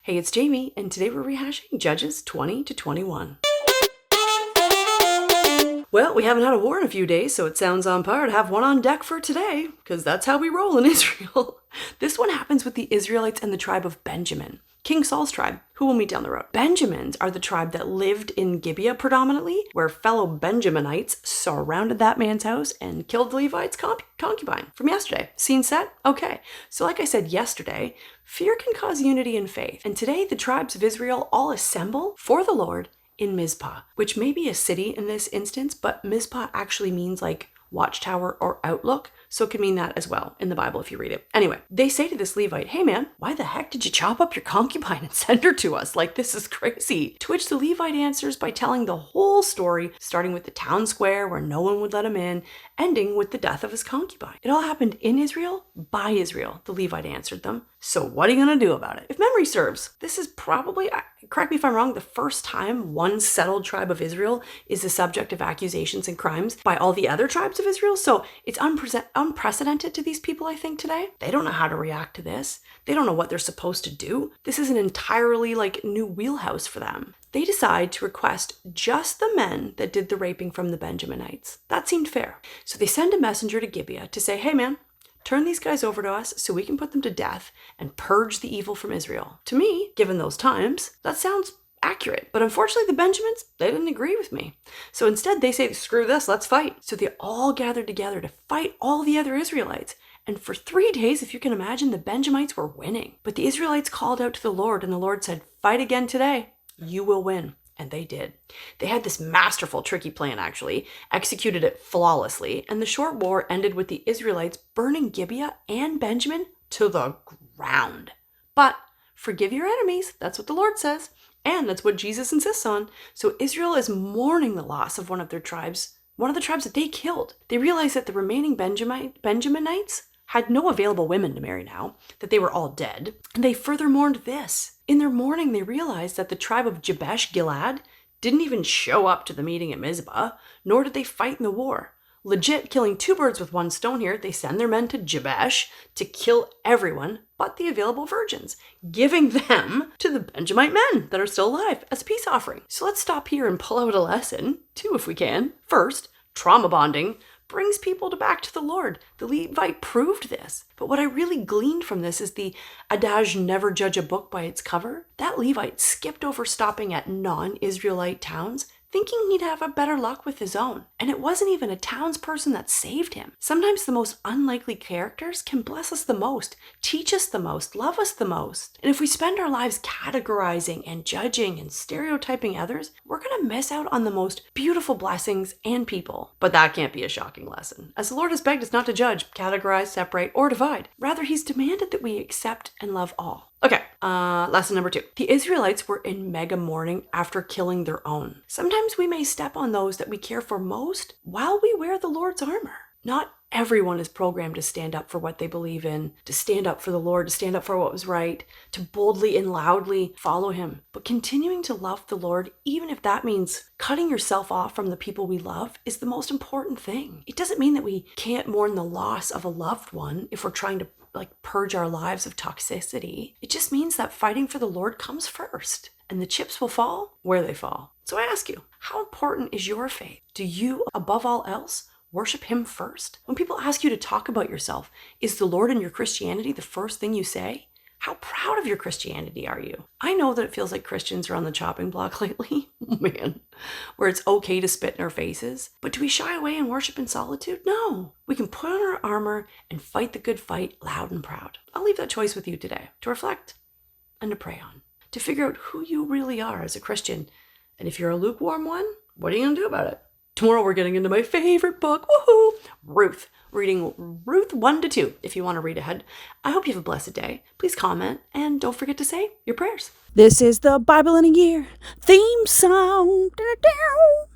Hey, it's Jamie, and today we're rehashing Judges 20 to 21. Well, we haven't had a war in a few days, so it sounds on par to have one on deck for today, because that's how we roll in Israel. This one happens with the Israelites and the tribe of Benjamin, King Saul's tribe, who we'll meet down the road. Benjamins are the tribe that lived in Gibeah predominantly, where fellow Benjaminites surrounded that man's house and killed the Levite's concubine from yesterday. Scene set? Okay. So like I said yesterday, fear can cause unity in faith. And today the tribes of Israel all assemble for the Lord in Mizpah, which may be a city in this instance, but Mizpah actually means like watchtower or outlook. So it can mean that as well in the Bible if you read it. Anyway, they say to this Levite, hey man, why the heck did you chop up your concubine and send her to us? Like, this is crazy. To which the Levite answers by telling the whole story, starting with the town square where no one would let him in, ending with the death of his concubine. It all happened in Israel, by Israel, the Levite answered them. So what are you going to do about it? If memory serves, this is probably, correct me if I'm wrong, the first time one settled tribe of Israel is the subject of accusations and crimes by all the other tribes of Israel. So it's unprecedented to these people, I think, today. They don't know how to react to this. They don't know what they're supposed to do. This is an entirely new wheelhouse for them. They decide to request just the men that did the raping from the Benjaminites. That seemed fair. So they send a messenger to Gibeah to say, hey man, turn these guys over to us so we can put them to death and purge the evil from Israel. To me, given those times, that sounds accurate. But unfortunately, the Benjamins, they didn't agree with me. So instead, they say, screw this, let's fight. So they all gathered together to fight all the other Israelites. And for 3 days, if you can imagine, the Benjamites were winning. But the Israelites called out to the Lord, and the Lord said, fight again today. You will win. And they did. They had this masterful, tricky plan, actually, executed it flawlessly, and the short war ended with the Israelites burning Gibeah and Benjamin to the ground. But forgive your enemies, that's what the Lord says, and that's what Jesus insists on. So Israel is mourning the loss of one of the tribes that they killed. They realized that the remaining Benjaminites had no available women to marry now, that they were all dead, and they further mourned this. In their mourning, they realized that the tribe of Jabesh Gilead didn't even show up to the meeting at Mizpah, nor did they fight in the war. Legit killing 2 birds with 1 stone here, they send their men to Jabesh to kill everyone but the available virgins, giving them to the Benjamite men that are still alive as a peace offering. So let's stop here and pull out a lesson, 2 if we can. First, trauma bonding brings people back to the Lord. The Levite proved this. But what I really gleaned from this is the adage, never judge a book by its cover. That Levite skipped over stopping at non-Israelite towns, thinking he'd have a better luck with his own. And it wasn't even a townsperson that saved him. Sometimes the most unlikely characters can bless us the most, teach us the most, love us the most. And if we spend our lives categorizing and judging and stereotyping others, we're going to miss out on the most beautiful blessings and people. But that can't be a shocking lesson, as the Lord has begged us not to judge, categorize, separate, or divide. Rather, he's demanded that we accept and love all. Okay, lesson number 2. The Israelites were in mega mourning after killing their own. Sometimes we may step on those that we care for most while we wear the Lord's armor. Not everyone is programmed to stand up for what they believe in, to stand up for the Lord, to stand up for what was right, to boldly and loudly follow him. But continuing to love the Lord, even if that means cutting yourself off from the people we love, is the most important thing. It doesn't mean that we can't mourn the loss of a loved one if we're trying to purge our lives of toxicity. It just means that fighting for the Lord comes first, and the chips will fall where they fall. So I ask you, how important is your faith? Do you, above all else, worship him first? When people ask you to talk about yourself, is the Lord and your Christianity the first thing you say? How proud of your Christianity are you? I know that it feels like Christians are on the chopping block lately, man, where it's okay to spit in our faces. But do we shy away and worship in solitude? No. We can put on our armor and fight the good fight loud and proud. I'll leave that choice with you today, to reflect and to pray on, to figure out who you really are as a Christian. And if you're a lukewarm one, what are you going to do about it? Tomorrow we're getting into my favorite book, woohoo, Ruth. Reading Ruth 1-2 if you want to read ahead. I hope you have a blessed day. Please comment and don't forget to say your prayers. This is the Bible in a Year theme song.